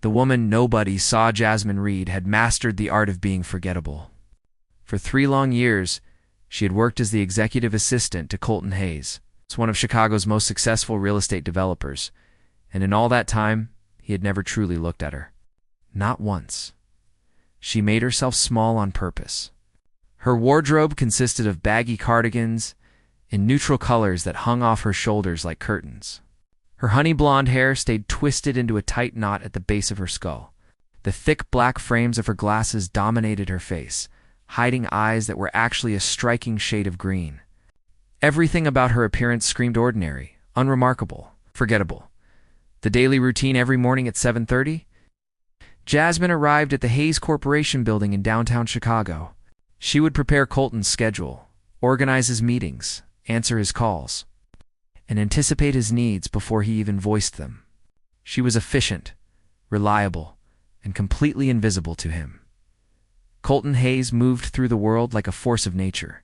The woman nobody saw Jasmine Reed had mastered the art of being forgettable. For 3 long years, she had worked as the executive assistant to Colton Hayes, one of Chicago's most successful real estate developers, and in all that time, he had never truly looked at her. Not once. She made herself small on purpose. Her wardrobe consisted of baggy cardigans in neutral colors that hung off her shoulders like curtains. Her honey blonde hair stayed twisted into a tight knot at the base of her skull. The thick black frames of her glasses dominated her face, hiding eyes that were actually a striking shade of green. Everything about her appearance screamed ordinary, unremarkable, forgettable. The daily routine every morning at 7:30? Jasmine arrived at the Hayes Corporation building in downtown Chicago. She would prepare Colton's schedule, organize his meetings, answer his calls, and anticipate his needs before he even voiced them. She was efficient, reliable, and completely invisible to him. Colton Hayes moved through the world like a force of nature.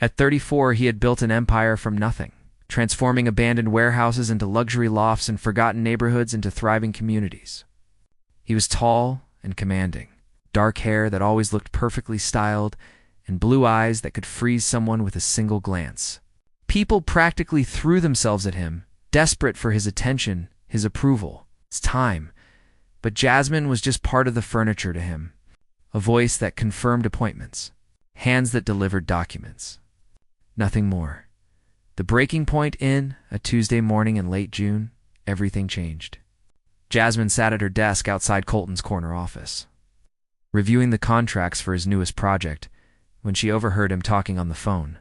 At 34, he had built an empire from nothing, transforming abandoned warehouses into luxury lofts and forgotten neighborhoods into thriving communities. He was tall and commanding, dark hair that always looked perfectly styled, and blue eyes that could freeze someone with a single glance. People practically threw themselves at him, desperate for his attention, his approval, his time. But Jasmine was just part of the furniture to him, a voice that confirmed appointments, hands that delivered documents. Nothing more. The breaking point in a Tuesday morning in late June, everything changed. Jasmine sat at her desk outside Colton's corner office, reviewing the contracts for his newest project, when she overheard him talking on the phone.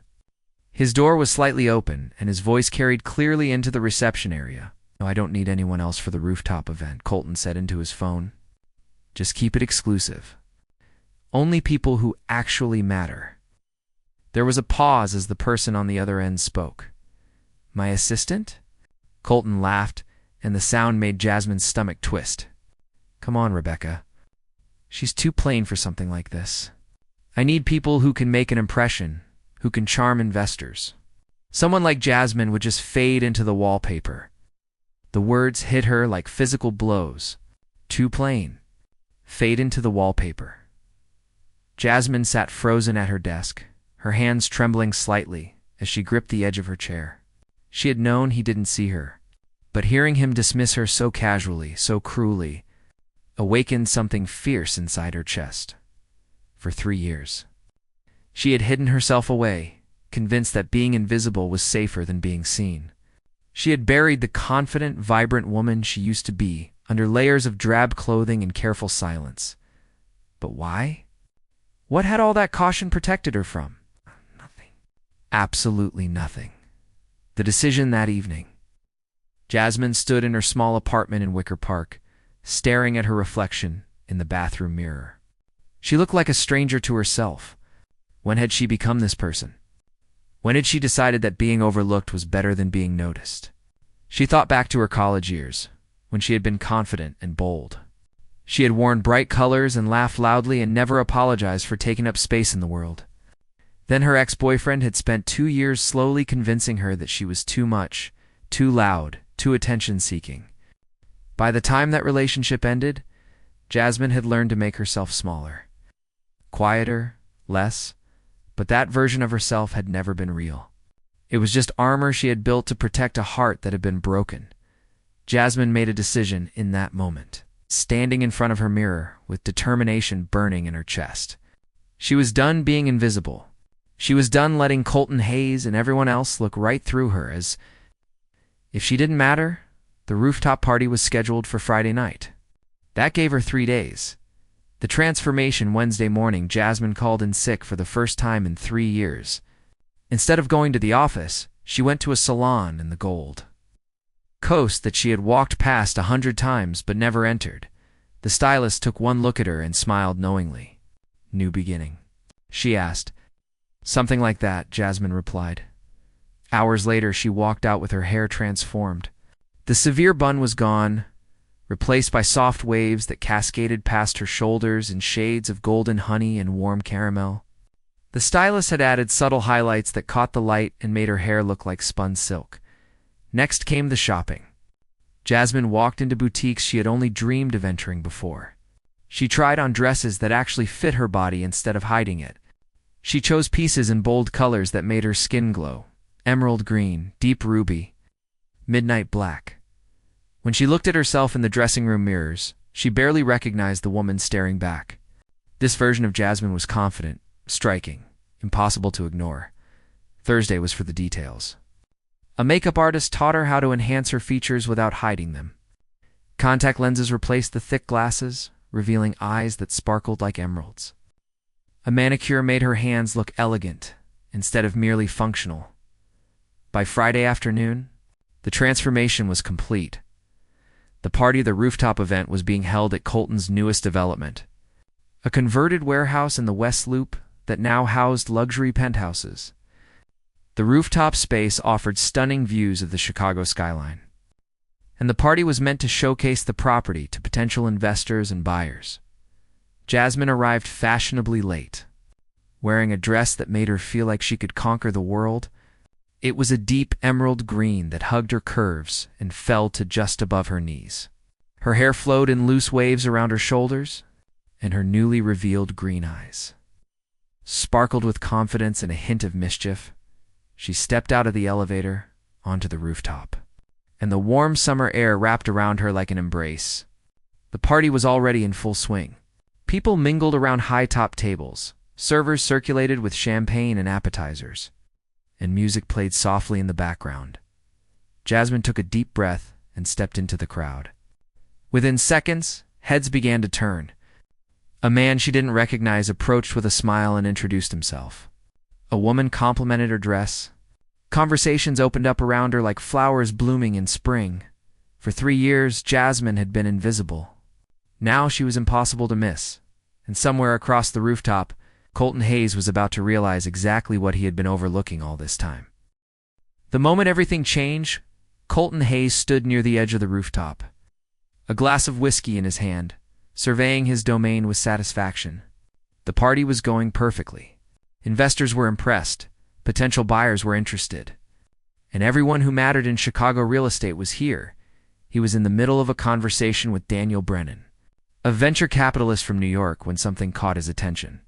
His door was slightly open, and his voice carried clearly into the reception area. "No, I don't need anyone else for the rooftop event," Colton said into his phone. "Just keep it exclusive. Only people who actually matter." There was a pause as the person on the other end spoke. "My assistant?" Colton laughed, and the sound made Jasmine's stomach twist. "Come on, Rebecca. She's too plain for something like this. I need people who can make an impression, who can charm investors. Someone like Jasmine would just fade into the wallpaper." The words hit her like physical blows. Too plain. Fade into the wallpaper. Jasmine sat frozen at her desk, her hands trembling slightly as she gripped the edge of her chair. She had known he didn't see her, but hearing him dismiss her so casually, so cruelly, awakened something fierce inside her chest. For 3 years, she had hidden herself away, convinced that being invisible was safer than being seen. She had buried the confident, vibrant woman she used to be under layers of drab clothing and careful silence. But why? What had all that caution protected her from? Nothing. Absolutely nothing. The decision that evening. Jasmine stood in her small apartment in Wicker Park, staring at her reflection in the bathroom mirror. She looked like a stranger to herself. When had she become this person? When had she decided that being overlooked was better than being noticed? She thought back to her college years, when she had been confident and bold. She had worn bright colors and laughed loudly and never apologized for taking up space in the world. Then her ex-boyfriend had spent 2 years slowly convincing her that she was too much, too loud, too attention-seeking. By the time that relationship ended, Jasmine had learned to make herself smaller. Quieter, less, but that version of herself had never been real. It was just armor she had built to protect a heart that had been broken. Jasmine made a decision in that moment, standing in front of her mirror with determination burning in her chest. She was done being invisible. She was done letting Colton Hayes and everyone else look right through her, as if she didn't matter. The rooftop party was scheduled for Friday night. That gave her 3 days. The transformation Wednesday morning, Jasmine called in sick for the first time in 3 years. Instead of going to the office, she went to a salon in the Gold Coast that she had walked past 100 times but never entered. The stylist took one look at her and smiled knowingly. "New beginning?" she asked. "Something like that," Jasmine replied. Hours later, she walked out with her hair transformed. The severe bun was gone, replaced by soft waves that cascaded past her shoulders in shades of golden honey and warm caramel. The stylist had added subtle highlights that caught the light and made her hair look like spun silk. Next came the shopping. Jasmine walked into boutiques she had only dreamed of entering before. She tried on dresses that actually fit her body instead of hiding it. She chose pieces in bold colors that made her skin glow: emerald green, deep ruby, midnight black. When she looked at herself in the dressing room mirrors, she barely recognized the woman staring back. This version of Jasmine was confident, striking, impossible to ignore. Thursday was for the details. A makeup artist taught her how to enhance her features without hiding them. Contact lenses replaced the thick glasses, revealing eyes that sparkled like emeralds. A manicure made her hands look elegant instead of merely functional. By Friday afternoon, the transformation was complete. The party, the rooftop event, was being held at Colton's newest development, a converted warehouse in the West Loop that now housed luxury penthouses. The rooftop space offered stunning views of the Chicago skyline, and the party was meant to showcase the property to potential investors and buyers. Jasmine arrived fashionably late, wearing a dress that made her feel like she could conquer the world. It was a deep emerald green that hugged her curves and fell to just above her knees. Her hair flowed in loose waves around her shoulders, and her newly revealed green eyes sparkled with confidence and a hint of mischief. She stepped out of the elevator onto the rooftop, and the warm summer air wrapped around her like an embrace. The party was already in full swing. People mingled around high-top tables, servers circulated with champagne and appetizers, and music played softly in the background. Jasmine took a deep breath and stepped into the crowd. Within seconds, heads began to turn. A man she didn't recognize approached with a smile and introduced himself. A woman complimented her dress. Conversations opened up around her like flowers blooming in spring. For 3 years, Jasmine had been invisible. Now she was impossible to miss. And somewhere across the rooftop, Colton Hayes was about to realize exactly what he had been overlooking all this time. The moment everything changed, Colton Hayes stood near the edge of the rooftop, a glass of whiskey in his hand, surveying his domain with satisfaction. The party was going perfectly. Investors were impressed, potential buyers were interested, and everyone who mattered in Chicago real estate was here. He was in the middle of a conversation with Daniel Brennan, a venture capitalist from New York, when something caught his attention.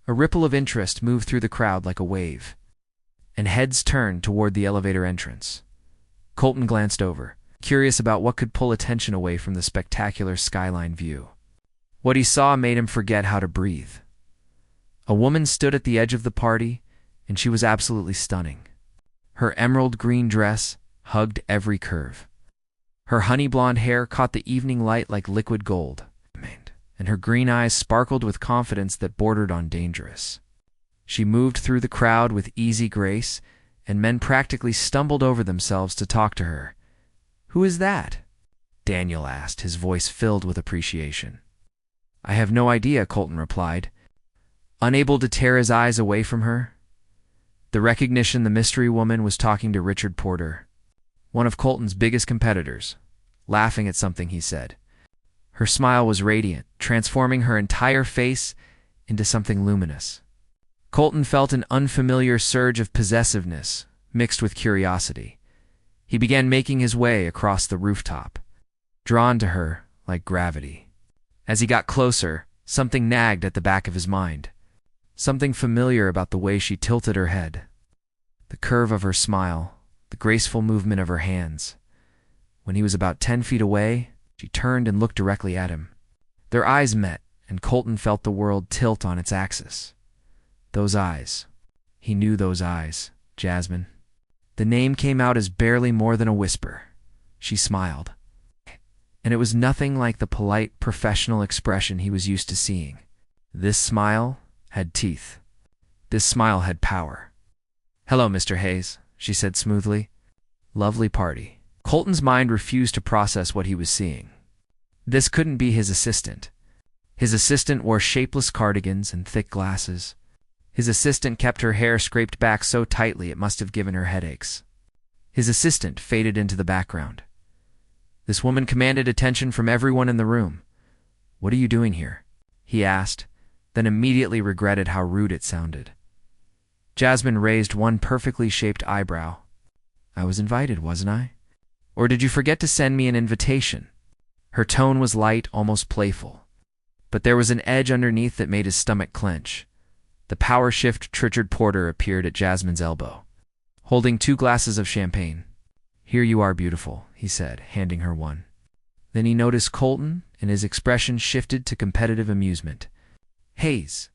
A ripple of interest moved through the crowd like a wave, and heads turned toward the elevator entrance. Colton glanced over, curious about what could pull attention away from the spectacular skyline view. What he saw made him forget how to breathe. A woman stood at the edge of the party, and she was absolutely stunning. Her emerald green dress hugged every curve. Her honey blonde hair caught the evening light like liquid gold, and her green eyes sparkled with confidence that bordered on dangerous. She moved through the crowd with easy grace, and men practically stumbled over themselves to talk to her. "Who is that?" Daniel asked, his voice filled with appreciation. "I have no idea," Colton replied, unable to tear his eyes away from her. The recognition the mystery woman was talking to Richard Porter, one of Colton's biggest competitors, laughing at something he said. Her smile was radiant, transforming her entire face into something luminous. Colton felt an unfamiliar surge of possessiveness mixed with curiosity. He began making his way across the rooftop, drawn to her like gravity. As he got closer, something nagged at the back of his mind. Something familiar about the way she tilted her head, the curve of her smile, the graceful movement of her hands. When he was about 10 feet away, she turned and looked directly at him. Their eyes met, and Colton felt the world tilt on its axis. Those eyes. He knew those eyes. Jasmine. The name came out as barely more than a whisper. She smiled, and it was nothing like the polite, professional expression he was used to seeing. This smile had teeth. This smile had power. "Hello, Mr. Hayes," she said smoothly. "Lovely party." Colton's mind refused to process what he was seeing. This couldn't be his assistant. His assistant wore shapeless cardigans and thick glasses. His assistant kept her hair scraped back so tightly it must have given her headaches. His assistant faded into the background. This woman commanded attention from everyone in the room. "What are you doing here?" he asked, then immediately regretted how rude it sounded. Jasmine raised one perfectly shaped eyebrow. "I was invited, wasn't I?" Or did you forget to send me an invitation? Her tone was light, almost playful. But there was an edge underneath that made his stomach clench. The power shift Richard Porter appeared at Jasmine's elbow, holding 2 glasses of champagne. Here you are, beautiful, he said, handing her one. Then he noticed Colton, and his expression shifted to competitive amusement. Hayes,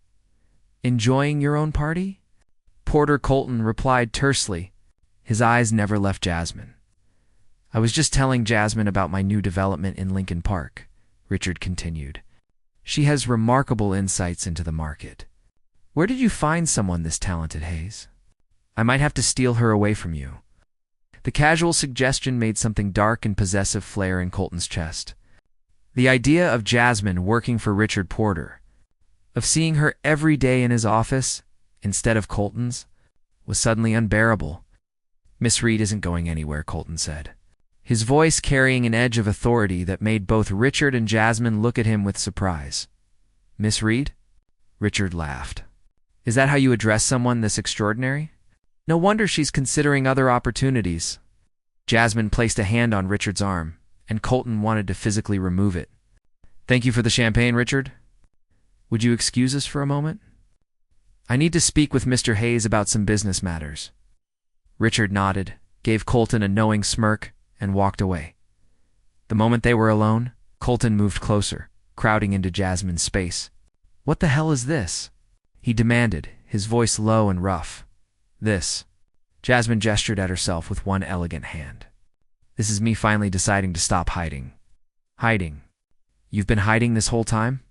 enjoying your own party? Porter Colton replied tersely. His eyes never left Jasmine. I was just telling Jasmine about my new development in Lincoln Park, Richard continued. She has remarkable insights into the market. Where did you find someone this talented, Hayes? I might have to steal her away from you. The casual suggestion made something dark and possessive flare in Colton's chest. The idea of Jasmine working for Richard Porter, of seeing her every day in his office instead of Colton's, was suddenly unbearable. Miss Reed isn't going anywhere, Colton said, his voice carrying an edge of authority that made both Richard and Jasmine look at him with surprise. Miss Reed? Richard laughed. Is that how you address someone this extraordinary? No wonder she's considering other opportunities. Jasmine placed a hand on Richard's arm, and Colton wanted to physically remove it. Thank you for the champagne, Richard. Would you excuse us for a moment? I need to speak with Mr. Hayes about some business matters. Richard nodded, gave Colton a knowing smirk, and walked away. The moment they were alone, Colton moved closer, crowding into Jasmine's space. What the hell is this? He demanded, his voice low and rough. This. Jasmine gestured at herself with one elegant hand. This is me finally deciding to stop hiding. Hiding? You've been hiding this whole time?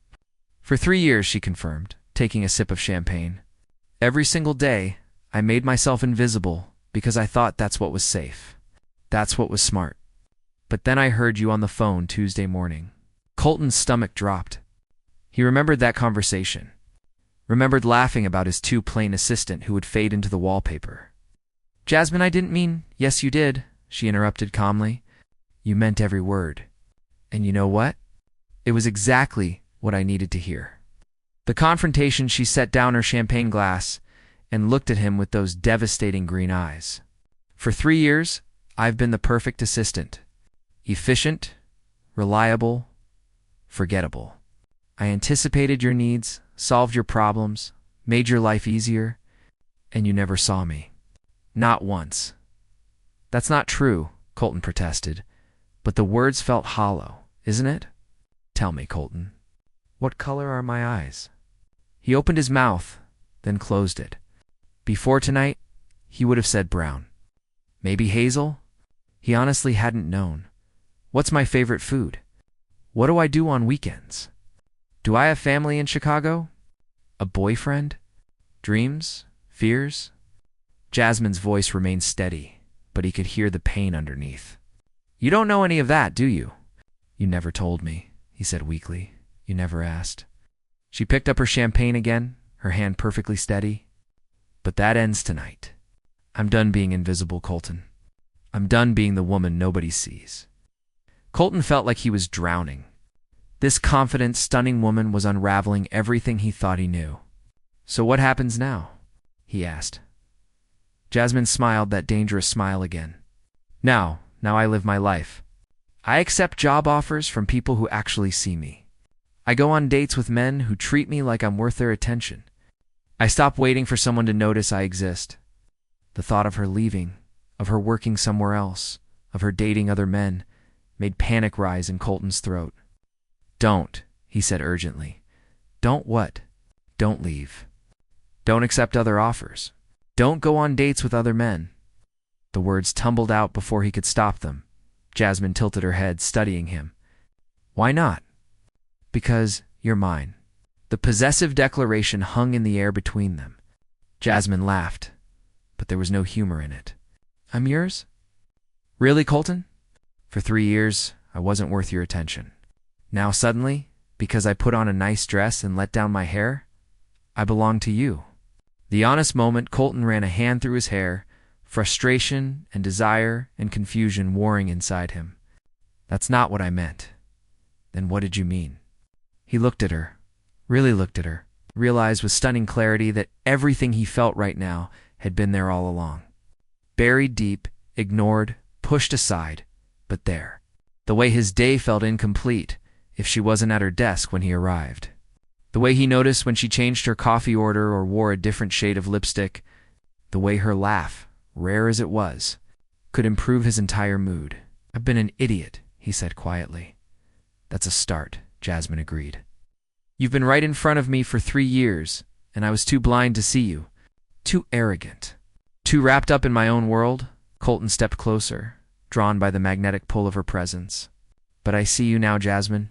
For 3 years, she confirmed, taking a sip of champagne. Every single day, I made myself invisible because I thought that's what was safe. That's what was smart. But then I heard you on the phone Tuesday morning. Colton's stomach dropped. He remembered that conversation. Remembered laughing about his too-plain assistant who would fade into the wallpaper. Jasmine, I didn't mean, yes you did, she interrupted calmly. You meant every word. And you know what? It was exactly what I needed to hear. The confrontation, she set down her champagne glass and looked at him with those devastating green eyes. For 3 years, I've been the perfect assistant. Efficient, reliable, forgettable. I anticipated your needs, solved your problems, made your life easier, and you never saw me. Not once. That's not true, Colton protested, but the words felt hollow, isn't it? Tell me, Colton, what color are my eyes? He opened his mouth, then closed it. Before tonight, he would have said brown. Maybe hazel? He honestly hadn't known. What's my favorite food? What do I do on weekends? Do I have family in Chicago? A boyfriend? Dreams? Fears? Jasmine's voice remained steady, but he could hear the pain underneath. You don't know any of that, do you? You never told me, he said weakly. You never asked. She picked up her champagne again, her hand perfectly steady. But that ends tonight. I'm done being invisible, Colton. I'm done being the woman nobody sees. Colton felt like he was drowning. This confident, stunning woman was unraveling everything he thought he knew. So what happens now? He asked. Jasmine smiled that dangerous smile again. Now I live my life. I accept job offers from people who actually see me. I go on dates with men who treat me like I'm worth their attention. I stop waiting for someone to notice I exist. The thought of her leaving, of her working somewhere else, of her dating other men, made panic rise in Colton's throat. Don't, he said urgently. Don't what? Don't leave. Don't accept other offers. Don't go on dates with other men. The words tumbled out before he could stop them. Jasmine tilted her head, studying him. Why not? Because you're mine. The possessive declaration hung in the air between them. Jasmine laughed, but there was no humor in it. I'm yours? Really, Colton? For 3 years, I wasn't worth your attention. Now suddenly, because I put on a nice dress and let down my hair, I belong to you. The honest moment, Colton ran a hand through his hair, frustration and desire and confusion warring inside him. That's not what I meant. Then what did you mean? He looked at her, really looked at her, realized with stunning clarity that everything he felt right now had been there all along. Buried deep, ignored, pushed aside, but there. The way his day felt incomplete if she wasn't at her desk when he arrived. The way he noticed when she changed her coffee order or wore a different shade of lipstick. The way her laugh, rare as it was, could improve his entire mood. "I've been an idiot," he said quietly. "That's a start," Jasmine agreed. "You've been right in front of me for 3 years, and I was too blind to see you. Too arrogant. Too wrapped up in my own world." Colton stepped closer, drawn by the magnetic pull of her presence. "But I see you now, Jasmine.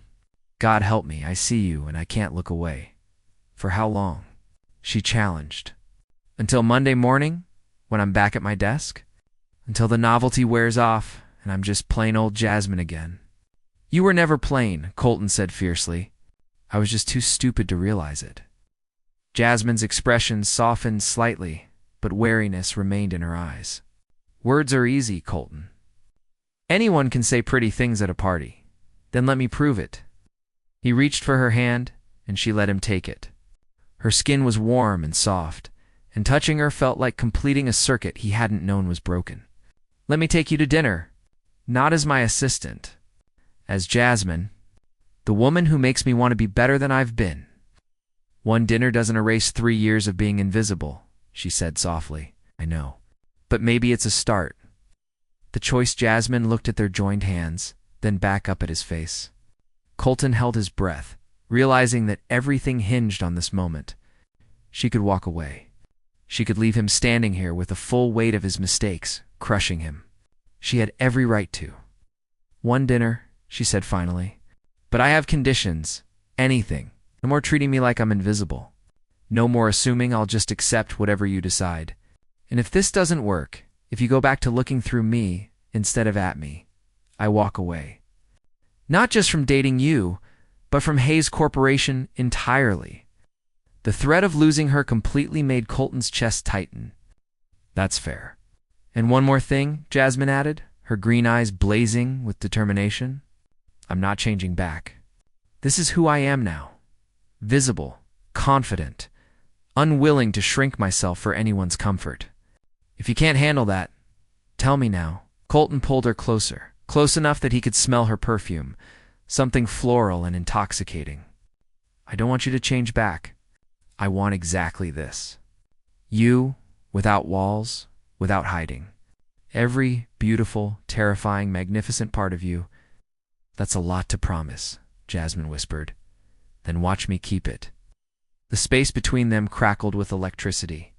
God help me, I see you and I can't look away." "For how long?" she challenged. "Until Monday morning, when I'm back at my desk? Until the novelty wears off and I'm just plain old Jasmine again." "You were never plain," Colton said fiercely. "I was just too stupid to realize it." Jasmine's expression softened slightly, but wariness remained in her eyes. "Words are easy, Colton. Anyone can say pretty things at a party. Then let me prove it." He reached for her hand, and she let him take it. Her skin was warm and soft, and touching her felt like completing a circuit he hadn't known was broken. "Let me take you to dinner. Not as my assistant. As Jasmine, the woman who makes me want to be better than I've been." "One dinner doesn't erase 3 years of being invisible," she said softly. "I know. But maybe it's a start." The choice Jasmine looked at their joined hands, then back up at his face. Colton held his breath, realizing that everything hinged on this moment. She could walk away. She could leave him standing here with the full weight of his mistakes, crushing him. She had every right to. "One dinner," she said finally. "But I have conditions. Anything. No more treating me like I'm invisible. No more assuming I'll just accept whatever you decide. And if this doesn't work, if you go back to looking through me instead of at me, I walk away. Not just from dating you, but from Hayes Corporation entirely." The threat of losing her completely made Colton's chest tighten. "That's fair. And one more thing," Jasmine added, her green eyes blazing with determination. "I'm not changing back. This is who I am now. Visible, confident, unwilling to shrink myself for anyone's comfort. If you can't handle that, tell me now." Colton pulled her closer, close enough that he could smell her perfume, something floral and intoxicating. "I don't want you to change back. I want exactly this. You, without walls, without hiding. Every beautiful, terrifying, magnificent part of you." "That's a lot to promise," Jasmine whispered. "Then watch me keep it." The space between them crackled with electricity.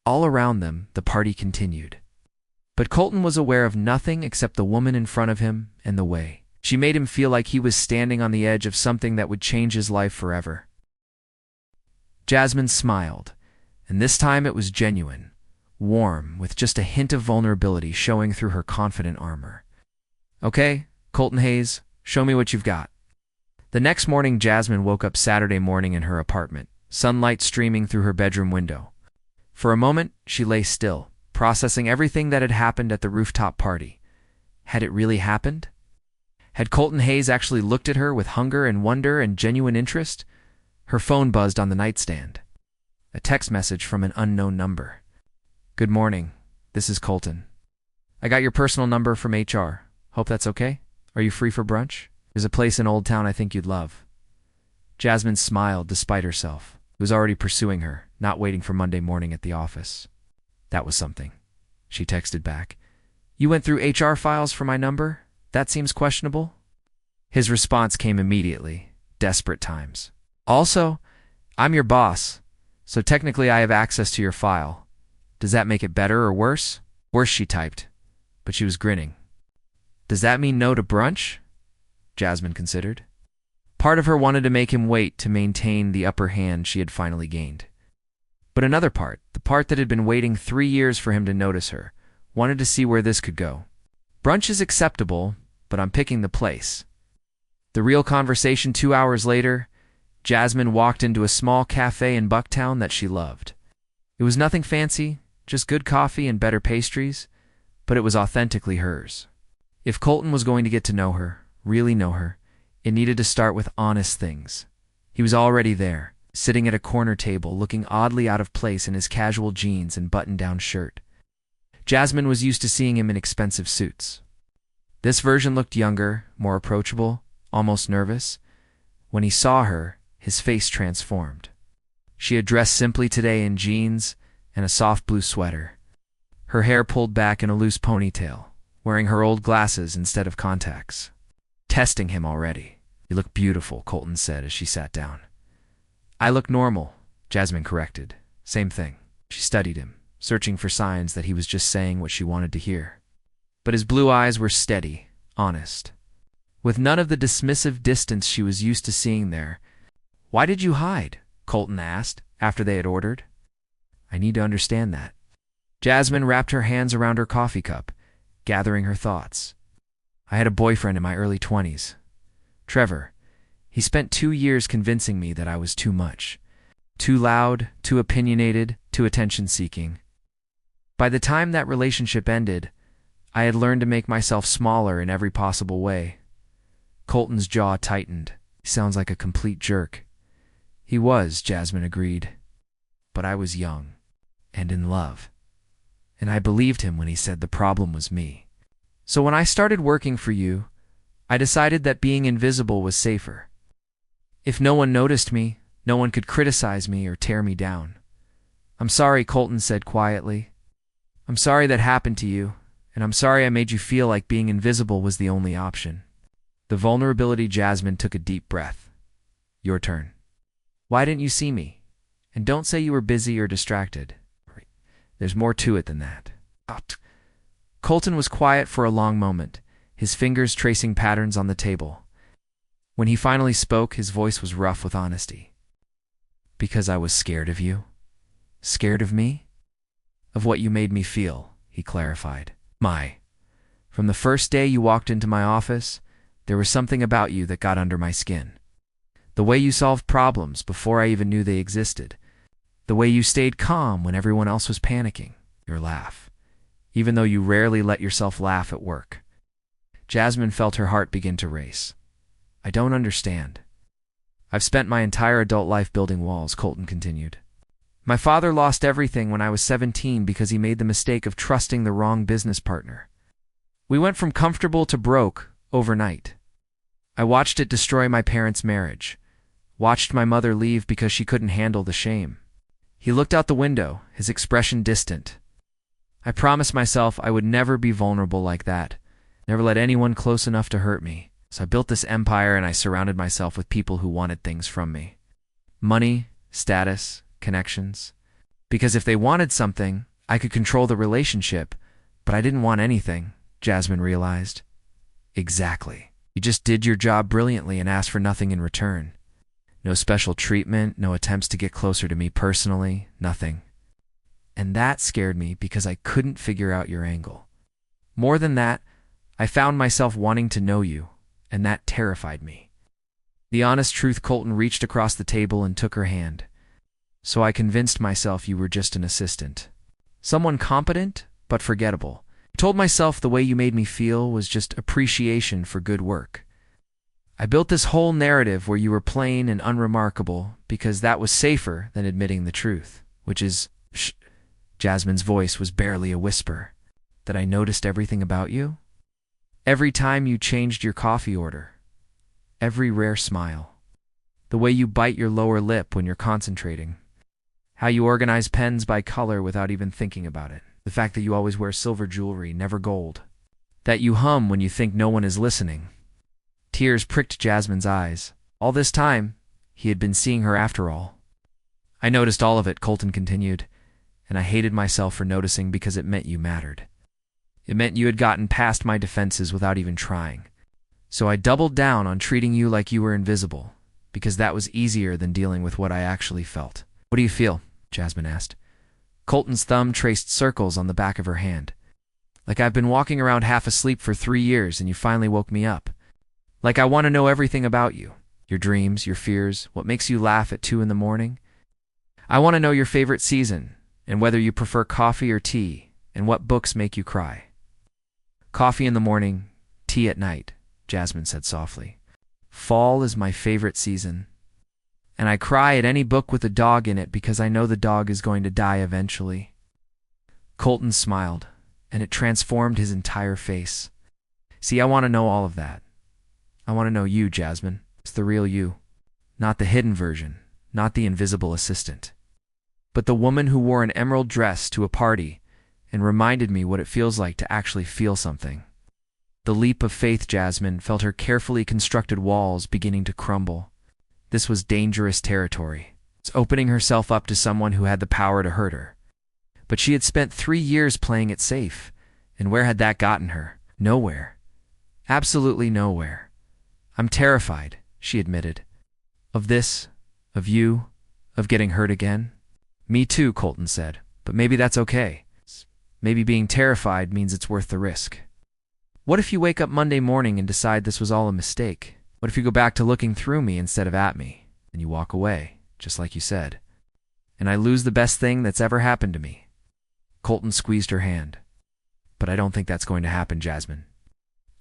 All around them, the party continued. But Colton was aware of nothing except the woman in front of him and the way she made him feel like he was standing on the edge of something that would change his life forever. Jasmine smiled, and this time it was genuine, warm, with just a hint of vulnerability showing through her confident armor. "Okay, Colton Hayes, show me what you've got." The next morning, Jasmine woke up Saturday morning in her apartment, sunlight streaming through her bedroom window. For a moment, she lay still, processing everything that had happened at the rooftop party. Had it really happened? Had Colton Hayes actually looked at her with hunger and wonder and genuine interest? Her phone buzzed on the nightstand. A text message from an unknown number. "Good morning. This is Colton. I got your personal number from HR. Hope that's okay? Are you free for brunch? There's a place in Old Town I think you'd love." Jasmine smiled despite herself. He was already pursuing her, not waiting for Monday morning at the office. "That was something," she texted back. "You went through HR files for my number? That seems questionable." His response came immediately. Desperate times. "Also, I'm your boss, so technically I have access to your file. Does that make it better or worse?" "Worse," she typed, but she was grinning. "Does that mean no to brunch?" Jasmine considered. Part of her wanted to make him wait to maintain the upper hand she had finally gained. But another part, the part that had been waiting 3 years for him to notice her, wanted to see where this could go. "Brunch is acceptable, but I'm picking the place." The real conversation 2 hours later, Jasmine walked into a small cafe in Bucktown that she loved. It was nothing fancy, just good coffee and better pastries, but it was authentically hers. If Colton was going to get to know her, really know her, it needed to start with honest things. He was already there, sitting at a corner table, looking oddly out of place in his casual jeans and button-down shirt. Jasmine was used to seeing him in expensive suits. This version looked younger, more approachable, almost nervous. When he saw her, his face transformed. She had dressed simply today in jeans and a soft blue sweater, her hair pulled back in a loose ponytail, wearing her old glasses instead of contacts. Testing him already. "You look beautiful," Colton said as she sat down. "I look normal," Jasmine corrected. "Same thing." She studied him, searching for signs that he was just saying what she wanted to hear. But his blue eyes were steady, honest, with none of the dismissive distance she was used to seeing there. "Why did you hide?" Colton asked, after they had ordered. "I need to understand that." Jasmine wrapped her hands around her coffee cup, gathering her thoughts. "I had a boyfriend in my early 20s. Trevor. He spent 2 years convincing me that I was too much. Too loud, too opinionated, too attention-seeking. By the time that relationship ended, I had learned to make myself smaller in every possible way." Colton's jaw tightened. "He sounds like a complete jerk." "He was," Jasmine agreed. "But I was young and in love. And I believed him when he said the problem was me. So when I started working for you, I decided that being invisible was safer. If no one noticed me, no one could criticize me or tear me down." "I'm sorry," Colton said quietly. "I'm sorry that happened to you, and I'm sorry I made you feel like being invisible was the only option." The vulnerability. Jasmine took a deep breath. "Your turn. Why didn't you see me? And don't say you were busy or distracted. There's more to it than that." Colton was quiet for a long moment, his fingers tracing patterns on the table. When he finally spoke, his voice was rough with honesty. "Because I was scared of you." "Scared of me?" "Of what you made me feel," he clarified. From the first day you walked into my office, there was something about you that got under my skin. The way you solved problems before I even knew they existed. The way you stayed calm when everyone else was panicking. Your laugh. Even though you rarely let yourself laugh at work." Jasmine felt her heart begin to race. "I don't understand." "I've spent my entire adult life building walls," Colton continued. "My father lost everything when I was 17 because he made the mistake of trusting the wrong business partner. We went from comfortable to broke overnight. I watched it destroy my parents' marriage. Watched my mother leave because she couldn't handle the shame." He looked out the window, his expression distant. "I promised myself I would never be vulnerable like that, never let anyone close enough to hurt me. So I built this empire and I surrounded myself with people who wanted things from me. Money, status, connections. Because if they wanted something, I could control the relationship, but I didn't want anything," Jasmine realized. "Exactly. You just did your job brilliantly and asked for nothing in return. No special treatment, no attempts to get closer to me personally, nothing. And that scared me because I couldn't figure out your angle. More than that, I found myself wanting to know you, and that terrified me." The honest truth. Colton reached across the table and took her hand. "So I convinced myself you were just an assistant. Someone competent, but forgettable. I told myself the way you made me feel was just appreciation for good work. I built this whole narrative where you were plain and unremarkable because that was safer than admitting the truth, which is," Jasmine's voice was barely a whisper, "that I noticed everything about you. Every time you changed your coffee order. Every rare smile. The way you bite your lower lip when you're concentrating. How you organize pens by color without even thinking about it. The fact that you always wear silver jewelry, never gold. That you hum when you think no one is listening." Tears pricked Jasmine's eyes. All this time, he had been seeing her after all. "I noticed all of it," Colton continued, "and I hated myself for noticing because it meant you mattered. It meant you had gotten past my defenses without even trying. So I doubled down on treating you like you were invisible, because that was easier than dealing with what I actually felt." "What do you feel?" Jasmine asked. Colton's thumb traced circles on the back of her hand. "Like I've been walking around half asleep for 3 years and you finally woke me up. Like I want to know everything about you. Your dreams, your fears, what makes you laugh at 2 in the morning. I want to know your favorite season, and whether you prefer coffee or tea, and what books make you cry." "Coffee in the morning, tea at night," Jasmine said softly. "Fall is my favorite season. And I cry at any book with a dog in it because I know the dog is going to die eventually." Colton smiled, and it transformed his entire face. See, I want to know all of that. I want to know you, Jasmine. It's the real you. Not the hidden version, not the invisible assistant, but the woman who wore an emerald dress to a party and reminded me what it feels like to actually feel something. The leap of faith Jasmine felt her carefully constructed walls beginning to crumble. This was dangerous territory. It's opening herself up to someone who had the power to hurt her. But she had spent 3 years playing it safe, and where had that gotten her? Nowhere. Absolutely nowhere. I'm terrified, she admitted. Of this, of you, of getting hurt again. Me too, Colton said, but maybe that's okay. Maybe being terrified means it's worth the risk. What if you wake up Monday morning and decide this was all a mistake? What if you go back to looking through me instead of at me, and you walk away, just like you said, and I lose the best thing that's ever happened to me? Colton squeezed her hand. But I don't think that's going to happen, Jasmine.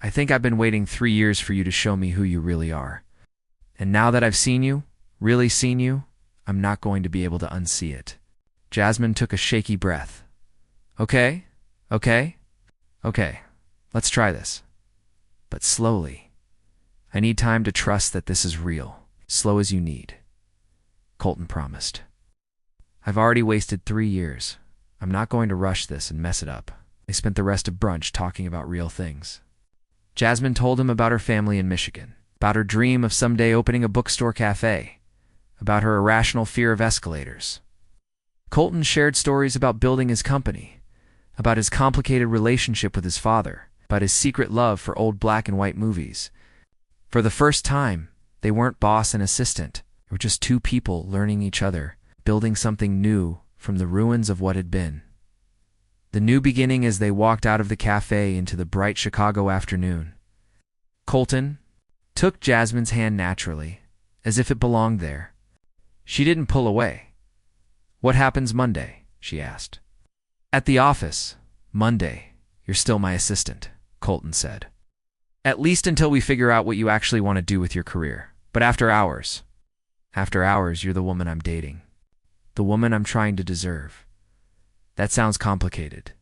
I think I've been waiting 3 years for you to show me who you really are. And now that I've seen you, really seen you, I'm not going to be able to unsee it. Jasmine took a shaky breath. Okay, let's try this. But slowly. I need time to trust that this is real. Slow as you need. Colton promised. I've already wasted 3 years. I'm not going to rush this and mess it up. They spent the rest of brunch talking about real things. Jasmine told him about her family in Michigan, about her dream of someday opening a bookstore cafe, about her irrational fear of escalators. Colton shared stories about building his company, about his complicated relationship with his father, about his secret love for old black and white movies. For the first time, they weren't boss and assistant. They were just 2 people learning each other, building something new from the ruins of what had been. The new beginning as they walked out of the cafe into the bright Chicago afternoon. Colton took Jasmine's hand naturally, as if it belonged there. She didn't pull away. What happens Monday? She asked. At the office. Monday. You're still my assistant, Colton said. At least until we figure out what you actually want to do with your career. But after hours, you're the woman I'm dating. The woman I'm trying to deserve. That sounds complicated.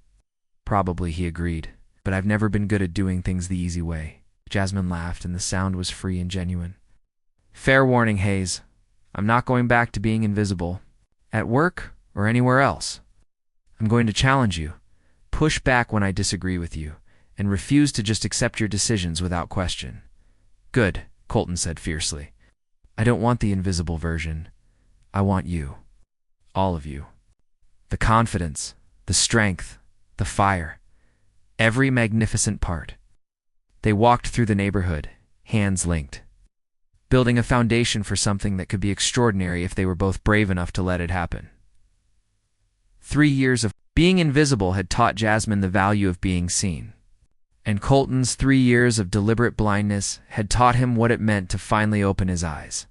Probably, he agreed, but I've never been good at doing things the easy way. Jasmine laughed, and the sound was free and genuine. Fair warning, Hayes. I'm not going back to being invisible. At work or anywhere else. I'm going to challenge you, push back when I disagree with you, and refuse to just accept your decisions without question. Good, Colton said fiercely. I don't want the invisible version. I want you. All of you. The confidence, the strength, the fire. Every magnificent part. They walked through the neighborhood, hands linked, building a foundation for something that could be extraordinary if they were both brave enough to let it happen. 3 years of being invisible had taught Jasmine the value of being seen. And Colton's 3 years of deliberate blindness had taught him what it meant to finally open his eyes.